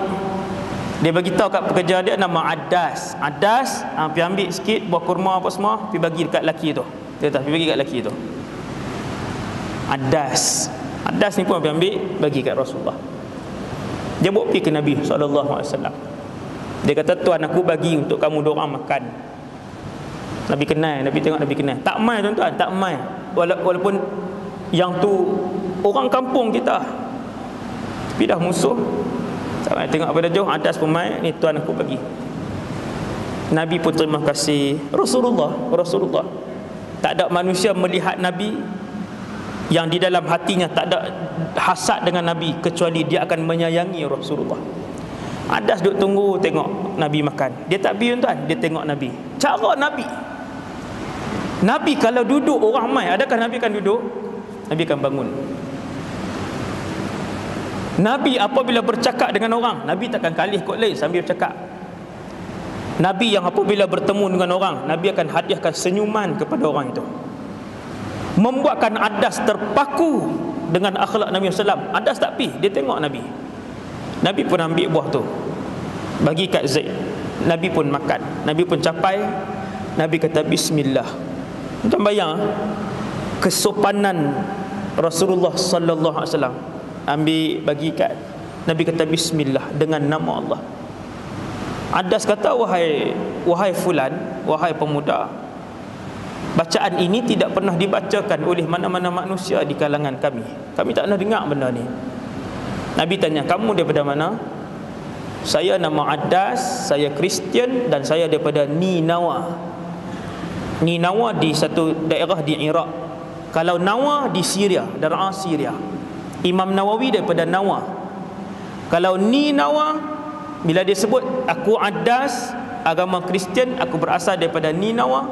Dia bagi tahu kat pekerja dia nama Adas. Adas, pergi ambil sikit buah kurma apa semua, pergi bagi dekat lelaki tu. Dia kata, pergi bagi kat lelaki tu. Adas ni pun pergi ambil, bagi kat Rasulullah. Dia bawa pergi ke Nabi SAW. Dia kata, tuan aku bagi untuk kamu dua orang makan. Nabi kenal, Nabi tengok, Nabi kenal. Tak mai tuan-tuan, tak mai. Walaupun yang tu orang kampung kita, tapi dah musuh. Tak mai, tengok pada jauh, Adas pun mai, ni tuan aku bagi. Nabi pun terima kasih. Rasulullah tak ada manusia melihat Nabi yang di dalam hatinya tak ada hasad dengan Nabi, kecuali dia akan menyayangi Rasulullah. Adas duduk tunggu tengok Nabi makan. Dia tak pergi tuan, dia tengok Nabi. Cara Nabi kalau duduk orang mai, adakah Nabi akan duduk? Nabi akan bangun. Nabi apabila bercakap dengan orang, Nabi takkan kalih kot lain sambil bercakap. Nabi yang apabila bertemu dengan orang, Nabi akan hadiahkan senyuman kepada orang itu, membuatkan Adas terpaku dengan akhlak Nabi SAW. Adas tak pergi, dia tengok Nabi. Nabi pun ambil buah tu, bagi kat Zaid. Nabi pun makan, Nabi pun capai. Nabi kata bismillah. Tuan bayang kesopanan Rasulullah sallallahu alaihi wasallam. Ambil bagi kat Nabi, kata bismillah dengan nama Allah. Adas kata, wahai fulan, wahai pemuda, bacaan ini tidak pernah dibacakan oleh mana-mana manusia di kalangan kami. Kami tak pernah dengar benda ni. Nabi tanya, kamu daripada mana? Saya nama Adas, saya Kristian dan saya daripada Ninawa. Ninawa di satu daerah di Iraq. Kalau Nawa di Syria, daerah Syria. Imam Nawawi daripada Nawa. Kalau Ninawa, bila dia sebut aku Adas, agama Kristian, aku berasal daripada Ninawa,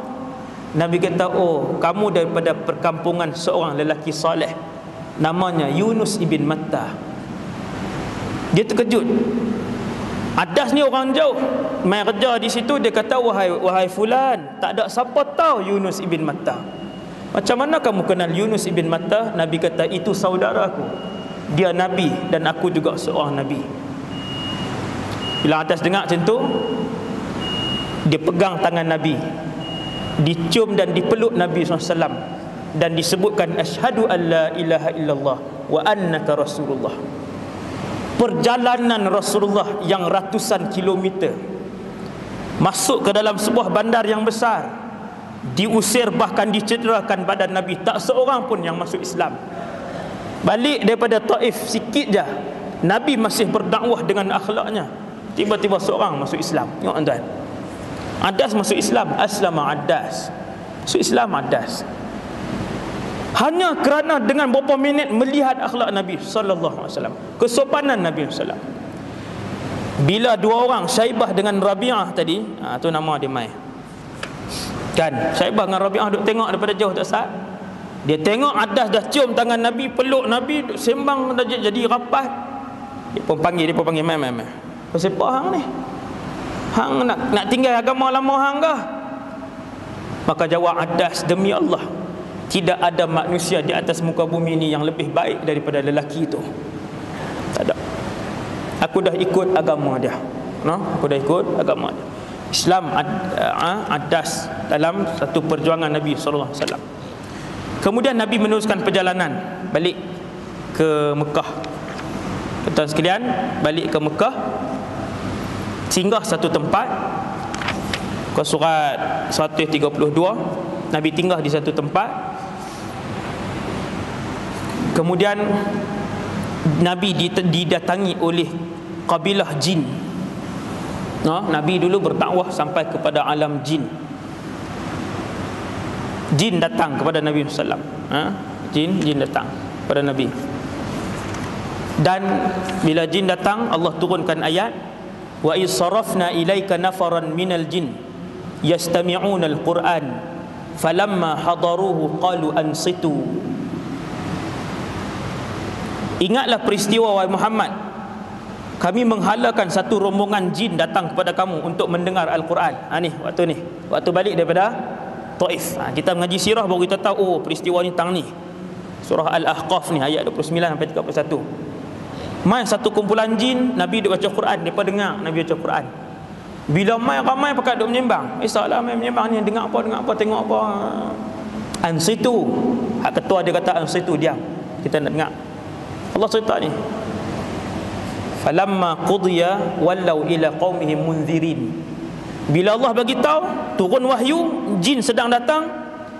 Nabi kata, oh, kamu daripada perkampungan seorang lelaki soleh, namanya Yunus ibn Matta. Dia terkejut. Adas ni orang jauh, main kerja di situ. Dia kata, wahai fulan, tak ada siapa tahu Yunus ibn Matta. Macam mana kamu kenal Yunus ibn Matta? Nabi kata, itu saudaraku, dia Nabi dan aku juga seorang Nabi. Bila Adas dengar macam tu, dia pegang tangan Nabi, dicium dan dipeluk Nabi SAW, dan disebutkan asyhadu an la ilaha illallah wa annaka rasulullah. Perjalanan Rasulullah yang ratusan kilometer, masuk ke dalam sebuah bandar yang besar, diusir bahkan dicederakan badan Nabi, tak seorang pun yang masuk Islam. Balik daripada Taif sikit je, Nabi masih berdakwah dengan akhlaknya, tiba-tiba seorang masuk Islam. Tengok tuan, Adas masuk Islam. Aslama Adas, masuk Islam Adas, hanya kerana dengan beberapa minit melihat akhlak Nabi sallallahu alaihi wasallam, kesopanan Nabi sallallahu alaihi wasallam. Bila dua orang, Syaibah dengan Rabi'ah tadi, tu nama dia mai. Kan, Syaibah dengan Rabi'ah duk tengok daripada jauh tak sat. Dia tengok Adas dah cium tangan Nabi, peluk Nabi, duk sembang dah jadi rapat. Dia pun panggil, mai. Siapa hang ni? Hang nak tinggal agama lama hang kah? Maka jawab Adas, demi Allah, tidak ada manusia di atas muka bumi ini yang lebih baik daripada lelaki itu. Tak ada. Aku dah ikut agama dia. Aku dah ikut agama dia. Islam Adas dalam satu perjuangan Nabi sallallahu alaihi wasallam. Kemudian Nabi meneruskan perjalanan balik ke Mekah. Tuan sekalian, balik ke Mekah, singgah satu tempat. Ke surat 132, Nabi tinggal di satu tempat. Kemudian Nabi didatangi oleh kabilah jin. Nabi dulu berdakwah sampai kepada alam jin. Jin datang kepada Nabi sallallahu alaihi wasallam. Jin datang kepada Nabi. Dan bila jin datang, Allah turunkan ayat, wa iz sarafna ilaika nafaran minal jin yastami'una al-Qur'an falamma hadaruhu qalu ansitu. Ingatlah peristiwa wahai Muhammad, kami menghalakan satu rombongan jin datang kepada kamu untuk mendengar Al-Quran. Waktu balik daripada Taif. Kita mengaji sirah baru kita tahu, peristiwa ni tang ni. Surah Al-Ahqaf ni ayat 29 sampai 31. Mai satu kumpulan jin, Nabi duk baca Quran, depa dengar Nabi baca Quran. Bila mai ramai pakat duk menyembang. Salah mai menyembang ni, dengar apa, tengok apa. Ansitu. Hak ketua dia kata ansitu, diam. Kita nak dengar. Allah cerita ni, falamma qudiya wallau ila qaumihim munzirin. Bila Allah bagi tahu turun wahyu, jin sedang datang,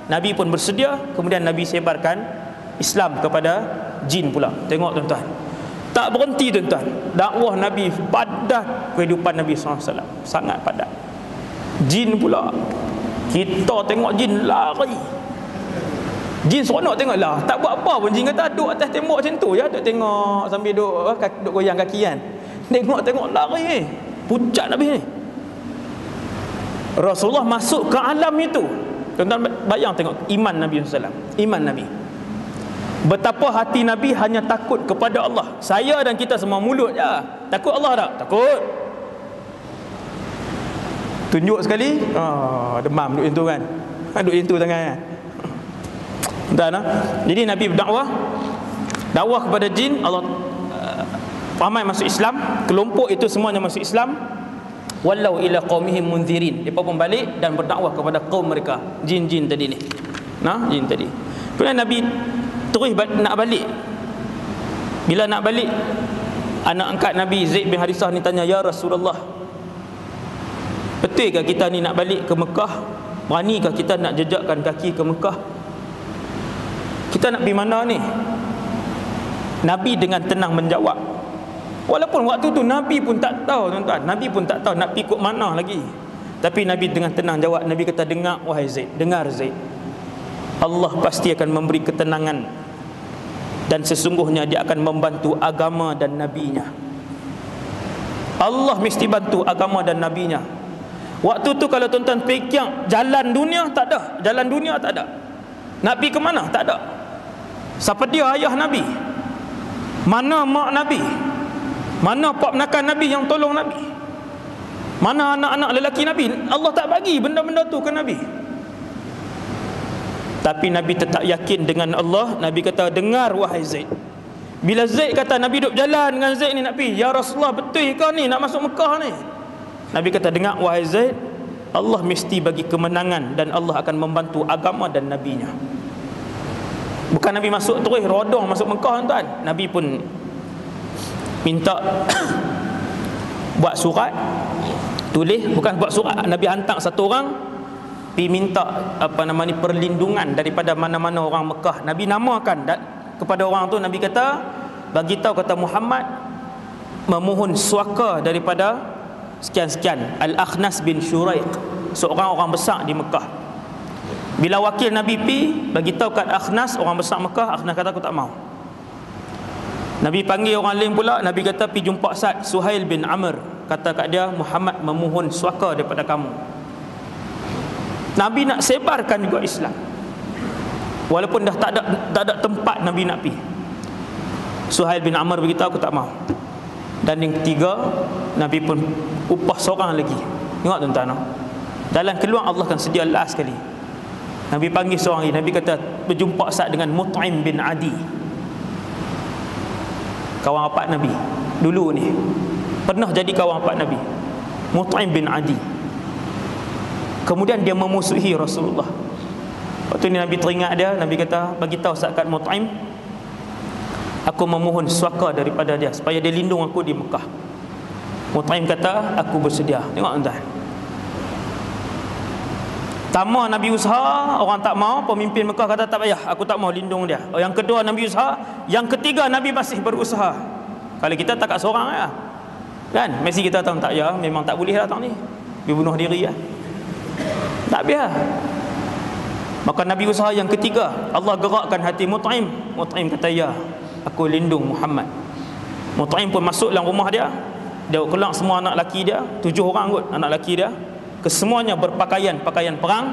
Nabi pun bersedia. Kemudian Nabi sebarkan Islam kepada jin pula. Tengok tuan-tuan, tak berhenti tuan-tuan, dakwah Nabi padat, kehidupan Nabi SAW sangat padat. Jin pula, kita tengok jin lari. Jin seronok tengok lah, tak buat apa pun. Jin kata duduk atas tembok macam tu je, duduk tengok sambil duduk goyang kaki kan. Tengok lari pucat Nabi ni. Rasulullah masuk ke alam itu. Tuan-tuan bayang tengok iman Nabi SAW. Iman Nabi, betapa hati Nabi hanya takut kepada Allah. Saya dan kita semua mulut je, takut Allah tak? Takut. Tunjuk sekali, demam duduk itu kan, duduk itu tangan kan. Jadi Nabi berdakwah, dakwah kepada jin. Allah ramai masuk Islam, kelompok itu semuanya masuk Islam. Wallau ila qaumihim munzirin, depa pun balik dan berdakwah kepada kaum mereka, jin-jin tadi ni. Jin tadi. Kemudian Nabi terus nak balik. Bila nak balik, anak angkat Nabi Zaid bin Harisah ni tanya, ya Rasulullah, betul ke kita ni nak balik ke Mekah? Beranikah kita nak jejakkan kaki ke Mekah? Kita nak pergi mana ni? Nabi dengan tenang menjawab. Walaupun waktu tu Nabi pun tak tahu tuan-tuan, Nabi pun tak tahu nak pergi ikut mana lagi. Tapi Nabi dengan tenang jawab. Nabi kata, dengar wahai Zaid, dengar Zaid, Allah pasti akan memberi ketenangan, dan sesungguhnya dia akan membantu agama dan nabinya. Allah mesti bantu agama dan nabinya. Waktu tu kalau tuan-tuan fikir jalan dunia tak ada, jalan dunia tak ada. Nak pergi ke mana? Tak ada. Siapa dia ayah Nabi? Mana mak Nabi? Mana pak menakan Nabi yang tolong Nabi? Mana anak-anak lelaki Nabi? Allah tak bagi benda-benda tu ke Nabi. Tapi Nabi tetap yakin dengan Allah. Nabi kata, dengar wahai Zaid. Bila Zaid kata, Nabi duduk jalan dengan Zaid ni nak pergi, ya Rasulullah, betul ke ni nak masuk Mekah ni? Nabi kata, dengar wahai Zaid, Allah mesti bagi kemenangan dan Allah akan membantu agama dan nabinya. Bukan Nabi masuk terus rodong masuk Mekah tuan. Nabi pun minta buat surat, tulis, bukan buat surat, Nabi hantar satu orang pergi minta perlindungan daripada mana-mana orang Mekah. Nabi namakan kepada orang tu. Nabi kata, bagi tahu kata Muhammad memohon suaka daripada sekian-sekian, Al-Akhnas bin Syuraiq, seorang orang besar di Mekah. Bila wakil Nabi pi bagi tahu kat Akhnas, orang besar Mekah, Akhnas kata aku tak mau. Nabi panggil orang lain pula. Nabi kata pi jumpa Sa'd Suhail bin Amr. kata kat dia, Muhammad memohon suaka daripada kamu. Nabi nak sebarkan juga Islam, walaupun dah tak ada tempat Nabi nak pergi. Suhail bin Amr beritahu, aku tak mau. Dan yang ketiga, Nabi pun upah seorang lagi. Tengok tuan-tuan, jalan keluar Allah akan sedia last sekali. Nabi panggil seorang lagi. Nabi kata berjumpa saat dengan Mut'im bin Adi, kawan rapat Nabi dulu ni, pernah jadi kawan rapat Nabi. Mut'im bin Adi, kemudian dia memusuhi Rasulullah. Waktu ni Nabi teringat dia, Nabi kata, bagi tahu saat kat Mut'im, aku memohon suaka daripada dia supaya dia lindung aku di Mekah. Mut'im kata, aku bersedia. Tengok tuan-tuan, pertama Nabi usaha, orang tak mau. Pemimpin Mekah kata, tak payah, aku tak mau lindung dia. Yang kedua Nabi usaha. Yang ketiga Nabi masih berusaha. Kalau kita tak kat seorang lah, kan, mesti kita tahu tak, ya memang tak boleh datang ni, dia bunuh diri lah, tak biar. Maka Nabi usaha yang ketiga, Allah gerakkan hati Mut'im. Mut'im kata, ya, aku lindung Muhammad. Mut'im pun masuk dalam rumah dia. Dia keluar semua anak lelaki dia, 7 orang kot anak lelaki dia. Kesemuanya berpakaian pakaian perang,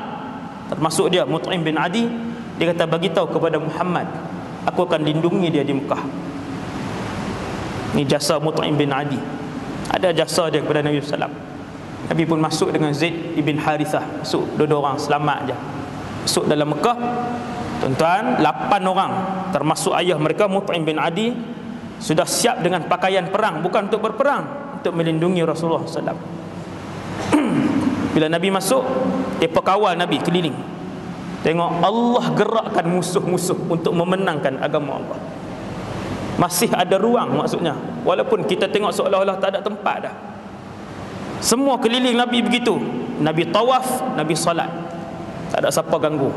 termasuk dia, Mut'im bin Adi. Dia kata, bagi tahu kepada Muhammad, aku akan lindungi dia di Mekah. Ini jasa Mut'im bin Adi. Ada jasa dia kepada Nabi SAW. Nabi pun masuk dengan Zaid ibn Harithah. Masuk, dua orang selamat je. Masuk dalam Mekah, tuan-tuan, 8 orang termasuk ayah mereka Mut'im bin Adi sudah siap dengan pakaian perang, bukan untuk berperang, untuk melindungi Rasulullah SAW. Bila Nabi masuk, mereka kawal Nabi keliling. Tengok Allah gerakkan musuh-musuh untuk memenangkan agama Allah. Masih ada ruang, maksudnya, walaupun kita tengok seolah-olah tak ada tempat dah. Semua keliling Nabi begitu. Nabi tawaf, Nabi salat, tak ada siapa ganggu.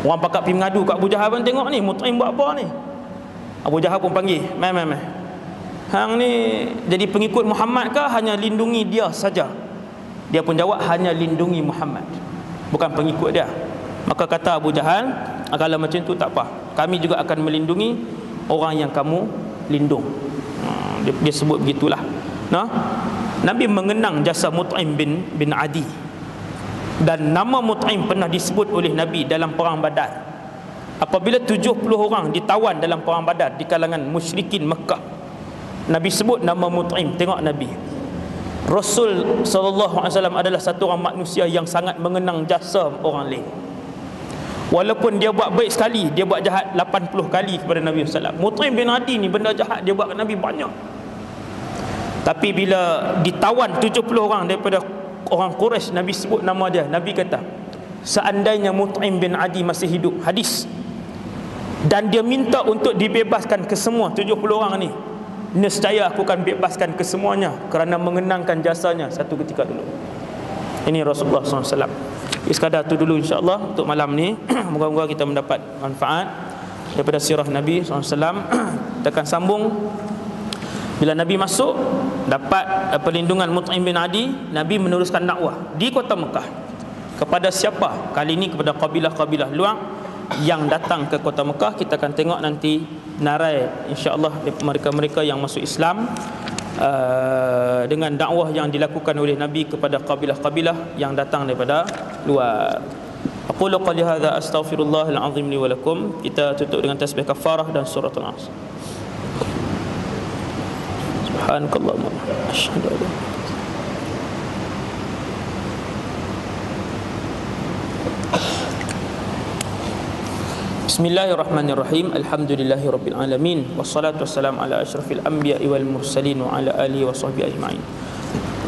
Orang pakat pergi mengadu kat Abu Jahal pun, tengok ni Mut'im buat apa ni. Abu Jahal pun panggil, mai. Hang ni jadi pengikut Muhammad kah, hanya lindungi dia saja? Dia pun jawab, hanya lindungi Muhammad, bukan pengikut dia. Maka kata Abu Jahal, kalau macam tu tak apa, kami juga akan melindungi orang yang kamu lindung. Dia sebut begitulah. Nah, Nabi mengenang jasa Mut'im bin Adi. Dan nama Mut'im pernah disebut oleh Nabi dalam perang Badar. Apabila 70 orang ditawan dalam perang Badar di kalangan musyrikin Mekah, Nabi sebut nama Mut'im. Tengok Nabi, Rasul SAW adalah satu orang manusia yang sangat mengenang jasa orang lain. Walaupun dia buat baik sekali, dia buat jahat 80 kali kepada Nabi SAW. Mut'im bin Adi ni benda jahat dia buat ke Nabi banyak. Tapi bila ditawan 70 orang daripada orang Quraisy, Nabi sebut nama dia. Nabi kata, seandainya Mut'im bin Adi masih hidup, hadis, dan dia minta untuk dibebaskan ke semua 70 orang ni, nescaya aku akan bebaskan kesemuanya kerana mengenangkan jasanya satu ketika dulu. Ini Rasulullah SAW. Sekadar tu dulu insya-Allah untuk malam ni. Moga-moga kita mendapat manfaat daripada sirah Nabi SAW. Kita akan sambung. Bila Nabi masuk, dapat perlindungan Mut'im bin Adi, Nabi meneruskan dakwah di kota Mekah. Kepada siapa? Kali ini kepada kabilah-kabilah luar yang datang ke kota Mekah. Kita akan tengok nanti narai insya-Allah mereka-mereka yang masuk Islam dengan dakwah yang dilakukan oleh Nabi kepada kabilah-kabilah yang datang daripada luar. Aqulu qali hadza astaghfirullahal azim li wa lakum. Kita tutup dengan tasbih kafarah dan surah Al-Asr. Subhanakallahumma asyhadu an la Bismillahirrahmanirrahim. Alhamdulillahirabbil alamin, wassalatu wassalamu ala asyrafil anbiya'i wal mursalin wa ala alihi washabbihi ajma'in.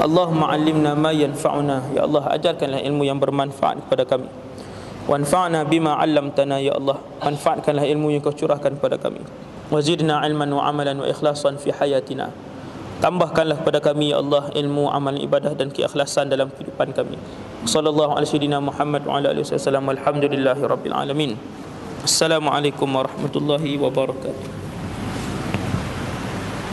Allahumma 'allimna ma yanfa'una, ya Allah ajarkanlah ilmu yang bermanfaat kepada kami. Wanfa'na bima 'allamtana, ya Allah manfaatkanlah ilmu yang Kau curahkan kepada kami. Wazidna 'ilman wa 'amalan wa ikhlasan fi hayatina. Tambahkanlah kepada kami ya Allah ilmu, amal, ibadah dan keikhlasan dalam kehidupan kami. Sallallahu alaihi wasallam Muhammad wa ala alihi wasallam. Alhamdulillahirabbil alamin. Assalamualaikum warahmatullahi wabarakatuh.